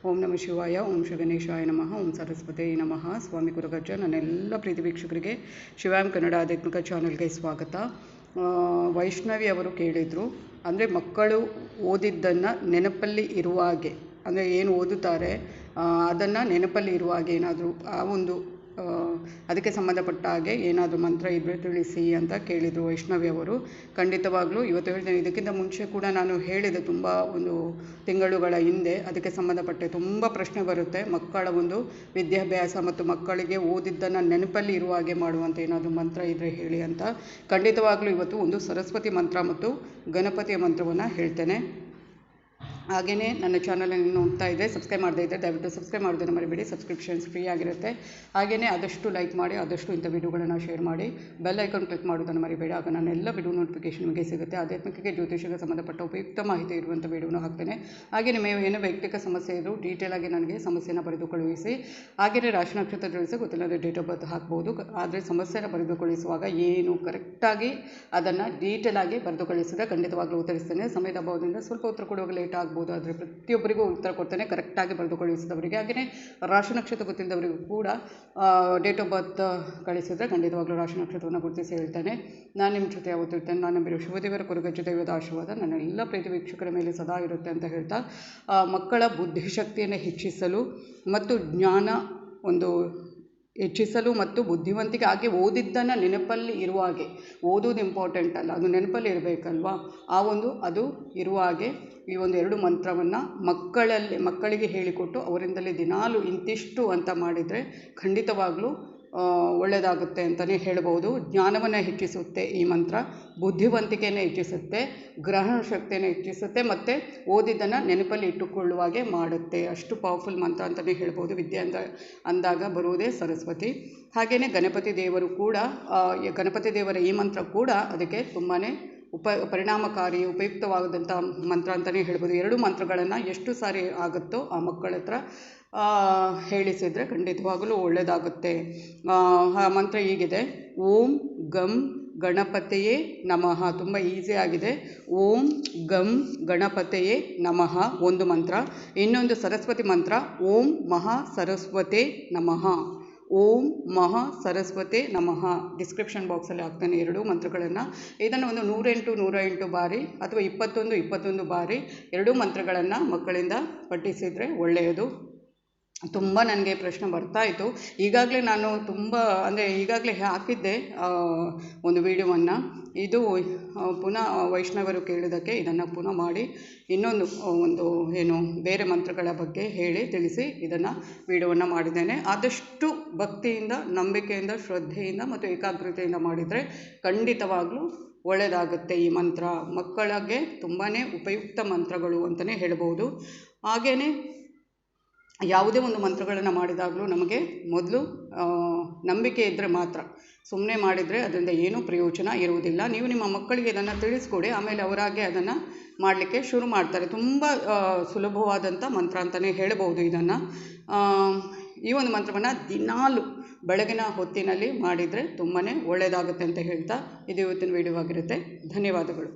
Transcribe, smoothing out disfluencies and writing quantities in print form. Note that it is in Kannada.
ಓಂ ನಮಃ ಶಿವಾಯ, ಓಂ ಶ್ರೀ ಗಣೇಶಾಯ ನಮಃ, ಓಂ ಸರಸ್ವತಿ ನಮಃ. ಸ್ವಾಮಿ ಗುರುಗಜ್ಜ. ನನ್ನೆಲ್ಲ ಪ್ರೀತಿ ವೀಕ್ಷಕರಿಗೆ ಶಿವಾಮ್ ಕನ್ನಡ ಆಧ್ಯಾತ್ಮಿಕ ಚಾನಲ್ಗೆ ಸ್ವಾಗತ. ವೈಷ್ಣವಿ ಅವರು ಕೇಳಿದರು, ಅಂದರೆ ಮಕ್ಕಳು ಓದಿದ್ದನ್ನು ನೆನಪಲ್ಲಿ ಇರುವ ಹಾಗೆ, ಅಂದರೆ ಏನು ಓದುತ್ತಾರೆ ಅದನ್ನು ನೆನಪಲ್ಲಿ ಇರುವ ಹಾಗೆ ಏನಾದರೂ ಆ ಒಂದು ಅದಕ್ಕೆ ಸಂಬಂಧಪಟ್ಟ ಹಾಗೆ ಏನಾದರೂ ಮಂತ್ರ ಇದ್ದರೆ ತಿಳಿಸಿ ಅಂತ ಕೇಳಿದರು ವೈಷ್ಣವಿ ಅವರು. ಖಂಡಿತವಾಗ್ಲೂ ಇವತ್ತು ಹೇಳ್ತೇನೆ. ಇದಕ್ಕಿಂತ ಮುಂಚೆ ಕೂಡ ನಾನು ಹೇಳಿದೆ, ತುಂಬ ಒಂದು ತಿಂಗಳುಗಳ ಹಿಂದೆ ಅದಕ್ಕೆ ಸಂಬಂಧಪಟ್ಟ ತುಂಬ ಪ್ರಶ್ನೆ ಬರುತ್ತೆ. ಮಕ್ಕಳ ಒಂದು ವಿದ್ಯಾಭ್ಯಾಸ ಮತ್ತು ಮಕ್ಕಳಿಗೆ ಓದಿದ್ದನ್ನು ನೆನಪಲ್ಲಿ ಇರುವ ಹಾಗೆ ಮಾಡುವಂಥ ಏನಾದರೂ ಮಂತ್ರ ಇದ್ದರೆ ಹೇಳಿ ಅಂತ. ಖಂಡಿತವಾಗ್ಲೂ ಇವತ್ತು ಒಂದು ಸರಸ್ವತಿ ಮಂತ್ರ ಮತ್ತು ಗಣಪತಿಯ ಮಂತ್ರವನ್ನು ಹೇಳ್ತೇನೆ. ಹಾಗೆಯೇ ನನ್ನ ಚಾನಲನ್ನು ನೋಡ್ತಾ ಇದ್ದರೆ, ಸಬ್ಸ್ಕ್ರೈಬ್ ಮಾಡದೇ ಇದ್ದರೆ ದಯವಿಟ್ಟು ಸಬ್ಸ್ಕ್ರೈಬ್ ಮಾಡೋದನ್ನು ಮರಿಬೇಡಿ. ಸಬ್ಸ್ಕ್ರಿಪ್ಷನ್ಸ್ ಫ್ರೀ ಆಗಿರುತ್ತೆ. ಹಾಗೆಯೇ ಆದಷ್ಟು ಲೈಕ್ ಮಾಡಿ, ಆದಷ್ಟು ಇಂಥ ವಿಡಿಯೋಗಳನ್ನು ಶೇರ್ ಮಾಡಿ, ಬೆಲ್ ಐಕಾನ್ ಕ್ಲಿಕ್ ಮಾಡೋದನ್ನು ಮರಿಬೇಡಿ. ಆಗ ನನ್ನೆಲ್ಲ ವಿಡಿಯೋ ನೋಟಿಫಿಕೇಷನ್ ನಿಮಗೆ ಸಿಗುತ್ತೆ. ಆಧ್ಯಾತ್ಮಿಕಕ್ಕೆ ಜ್ಯೋತಿಷಕ್ಕೆ ಸಂಬಂಧಪಟ್ಟ ಉಪಯುಕ್ತ ಮಾಹಿತಿ ಇರುವಂಥ ವಿಡಿಯೋನ ಹಾಕ್ತೇನೆ. ಹಾಗೆಯೇ ನಿಮಗೆ ಏನೋ ವೈಯಕ್ತಿಕ ಸಮಸ್ಯೆ ಇದ್ದರೂ ಡೀಟೇಲ್ ಆಗಿ ನನಗೆ ಸಮಸ್ಯೆನ ಬರೆದು ಕಳುಹಿಸಿ. ಹಾಗೆಯೇ ರಾಶಿ ನಕ್ಷತ್ರ ತಿಳಿಸಿ ಗೊತ್ತಿಲ್ಲದೆ ಡೇಟ್ ಆಫ್ ಬರ್ತ್ ಹಾಕ್ಬೋದು. ಆದರೆ ಸಮಸ್ಯೆನ ಬರೆದು ಕಳುಹಿಸುವಾಗ ಏನು ಕರೆಕ್ಟಾಗಿ ಅದನ್ನು ಡೀಟೇಲ್ ಆಗಿ ಬರೆದು ಕಳಿಸಿದ್ರೆ ಖಂಡಿತವಾಗ್ಲೂ ಉತ್ತರಿಸ್ತೇನೆ. ಸಮಯದ ಅಭಾವದಿಂದ ಸ್ವಲ್ಪ ಉತ್ತರ ಕೊಡುವಾಗ ಲೇಟ್ ಆಗ್ಬೋದು, ಆದರೆ ಪ್ರತಿಯೊಬ್ಬರಿಗೂ ಉತ್ತರ ಕೊಡ್ತೇನೆ ಕರೆಕ್ಟಾಗಿ ಬರೆದು ಕಳುಹಿಸಿದವರಿಗೆ. ಹಾಗೆಯೇ ರಾಶಿ ನಕ್ಷತ್ರ ಗೊತ್ತಿಲ್ಲದವರಿಗೂ ಕೂಡ ಡೇಟ್ ಆಫ್ ಬರ್ತ್ ಕಳಿಸಿದರೆ ಖಂಡಿತವಾಗ್ಲೂ ರಾಶಿ ನಕ್ಷತ್ರವನ್ನು ಗುರುತಿಸಿ ಹೇಳ್ತೇನೆ. ನಾನು ನಿಮ್ಮ ಜೊತೆ ಯಾವತ್ತೂ ಇರ್ತೇನೆ. ನಾನು ನಂಬಿರೋ ಶಿವದೇವರ ಕುರುಗಜ್ಜ ದೈವದ ಆಶೀರ್ವಾದ ನನ್ನ ಎಲ್ಲ ಪ್ರೀತಿ ವೀಕ್ಷಕರ ಮೇಲೆ ಸದಾ ಇರುತ್ತೆ ಅಂತ ಹೇಳ್ತಾ, ಮಕ್ಕಳ ಬುದ್ಧಿಶಕ್ತಿಯನ್ನು ಹೆಚ್ಚಿಸಲು ಮತ್ತು ಜ್ಞಾನ ಒಂದು ಹೆಚ್ಚಿಸಲು ಮತ್ತು ಬುದ್ಧಿವಂತಿಕೆ, ಹಾಗೆ ಓದಿದ್ದನ್ನು ನೆನಪಲ್ಲಿ ಇರುವ ಹಾಗೆ, ಓದೋದು ಇಂಪಾರ್ಟೆಂಟ್ ಅಲ್ಲ, ಅದು ನೆನಪಲ್ಲಿ ಇರಬೇಕಲ್ವಾ, ಆ ಒಂದು ಅದು ಇರುವ ಹಾಗೆ ಈ ಒಂದು 2 ಮಂತ್ರವನ್ನು ಮಕ್ಕಳಿಗೆ ಹೇಳಿಕೊಟ್ಟು ಅವರಿಂದಲೇ ದಿನಾಲು ಇಂತಿಷ್ಟು ಅಂತ ಮಾಡಿದರೆ ಖಂಡಿತವಾಗ್ಲೂ ಒಳ್ಳೆಯದಾಗುತ್ತೆ ಅಂತಲೇ ಹೇಳ್ಬೋದು. ಜ್ಞಾನವನ್ನು ಹೆಚ್ಚಿಸುತ್ತೆ ಈ ಮಂತ್ರ, ಬುದ್ಧಿವಂತಿಕೆಯನ್ನು ಹೆಚ್ಚಿಸುತ್ತೆ, ಗ್ರಹಣ ಶಕ್ತಿಯನ್ನು ಹೆಚ್ಚಿಸುತ್ತೆ ಮತ್ತು ಓದಿದ್ದನ್ನು ನೆನಪಲ್ಲಿ ಇಟ್ಟುಕೊಳ್ಳುವ ಹಾಗೆ ಮಾಡುತ್ತೆ. ಅಷ್ಟು ಪವರ್ಫುಲ್ ಮಂತ್ರ ಅಂತಲೇ ಹೇಳ್ಬೋದು. ವಿದ್ಯೆ ಅಂದಾಗ ಬರುವುದೇ ಸರಸ್ವತಿ. ಹಾಗೆಯೇ ಗಣಪತಿ ದೇವರು ಕೂಡ, ಗಣಪತಿ ದೇವರ ಈ ಮಂತ್ರ ಕೂಡ ಅದಕ್ಕೆ ತುಂಬಾ ಪರಿಣಾಮಕಾರಿ ಉಪಯುಕ್ತವಾದಂಥ ಮಂತ್ರ ಅಂತಲೇ ಹೇಳ್ಬೋದು. 2 ಮಂತ್ರಗಳನ್ನು ಎಷ್ಟು ಸಾರಿ ಆಗುತ್ತೋ ಆ ಮಕ್ಕಳ ಹತ್ರ ಹೇಳಿಸಿದರೆ ಖಂಡಿತವಾಗಲೂ ಒಳ್ಳೆಯದಾಗುತ್ತೆ. ಆ ಮಂತ್ರ ಹೀಗಿದೆ: ಓಂ ಗಂ ಗಣಪತಿಯೇ ನಮಃ. ತುಂಬ ಈಸಿ ಆಗಿದೆ. ಓಂ ಗಂ ಗಣಪತಿಯೇ ನಮಃ ಒಂದು ಮಂತ್ರ. ಇನ್ನೊಂದು ಸರಸ್ವತಿ ಮಂತ್ರ, ಓಂ ಮಹಾ ಸರಸ್ವತೇ ನಮಃ. ಓಂ ಮಹಾ ಸರಸ್ವತಿ ನಮಃ. ಡಿಸ್ಕ್ರಿಪ್ಷನ್ ಬಾಕ್ಸಲ್ಲಿ ಹಾಕ್ತಾನೆ 2 ಮಂತ್ರಗಳನ್ನು. ಇದನ್ನು ಒಂದು 108 ಬಾರಿ ಅಥವಾ 21 ಬಾರಿ 2 ಮಂತ್ರಗಳನ್ನು ಮಕ್ಕಳಿಂದ ಪಠಿಸಿದರೆ ಒಳ್ಳೆಯದು. ತುಂಬ ನನಗೆ ಪ್ರಶ್ನೆ ಬರ್ತಾಯಿತ್ತು. ಈಗಾಗಲೇ ನಾನು ಈಗಾಗಲೇ ಹಾಕಿದ್ದೆ ಒಂದು ವಿಡಿಯೋವನ್ನು. ಇದು ಪುನಃ ವೈಷ್ಣವರು ಕೇಳಿದ್ದಕ್ಕೆ ಇದನ್ನು ಪುನಃ ಮಾಡಿ ಇನ್ನೊಂದು ಏನು ಬೇರೆ ಮಂತ್ರಗಳ ಬಗ್ಗೆ ಹೇಳಿ ತಿಳಿಸಿ ಇದನ್ನು ವಿಡಿಯೋವನ್ನು ಮಾಡಿದ್ದೇನೆ. ಆದಷ್ಟು ಭಕ್ತಿಯಿಂದ, ನಂಬಿಕೆಯಿಂದ, ಶ್ರದ್ಧೆಯಿಂದ ಮತ್ತು ಏಕಾಗ್ರತೆಯಿಂದ ಮಾಡಿದರೆ ಖಂಡಿತವಾಗಲೂ ಒಳ್ಳೆಯದಾಗುತ್ತೆ. ಈ ಮಂತ್ರ ಮಕ್ಕಳಿಗೆ ತುಂಬಾ ಉಪಯುಕ್ತ ಮಂತ್ರಗಳು ಅಂತಲೇ ಹೇಳ್ಬೋದು. ಹಾಗೆಯೇ ಯಾವುದೇ ಒಂದು ಮಂತ್ರಗಳನ್ನು ಮಾಡಿದಾಗಲೂ ನಮಗೆ ಮೊದಲು ನಂಬಿಕೆ ಇದ್ದರೆ ಮಾತ್ರ, ಸುಮ್ಮನೆ ಮಾಡಿದರೆ ಅದರಿಂದ ಏನೂ ಪ್ರಯೋಜನ ಇರುವುದಿಲ್ಲ. ನೀವು ನಿಮ್ಮ ಮಕ್ಕಳಿಗೆ ಇದನ್ನು ತಿಳಿಸ್ಕೊಡಿ, ಆಮೇಲೆ ಅವರಾಗೆ ಅದನ್ನು ಮಾಡಲಿಕ್ಕೆ ಶುರು ಮಾಡ್ತಾರೆ. ತುಂಬ ಸುಲಭವಾದಂಥ ಮಂತ್ರ ಅಂತಲೇ ಹೇಳ್ಬೋದು ಇದನ್ನು. ಈ ಒಂದು ಮಂತ್ರವನ್ನು ದಿನಾಲು ಬೆಳಗಿನ ಹೊತ್ತಿನಲ್ಲಿ ಮಾಡಿದರೆ ತುಂಬಾ ಒಳ್ಳೆಯದಾಗುತ್ತೆ ಅಂತ ಹೇಳ್ತಾ ಇದು ಇವತ್ತಿನ ವಿಡಿಯೋ ಆಗಿರುತ್ತೆ. ಧನ್ಯವಾದಗಳು.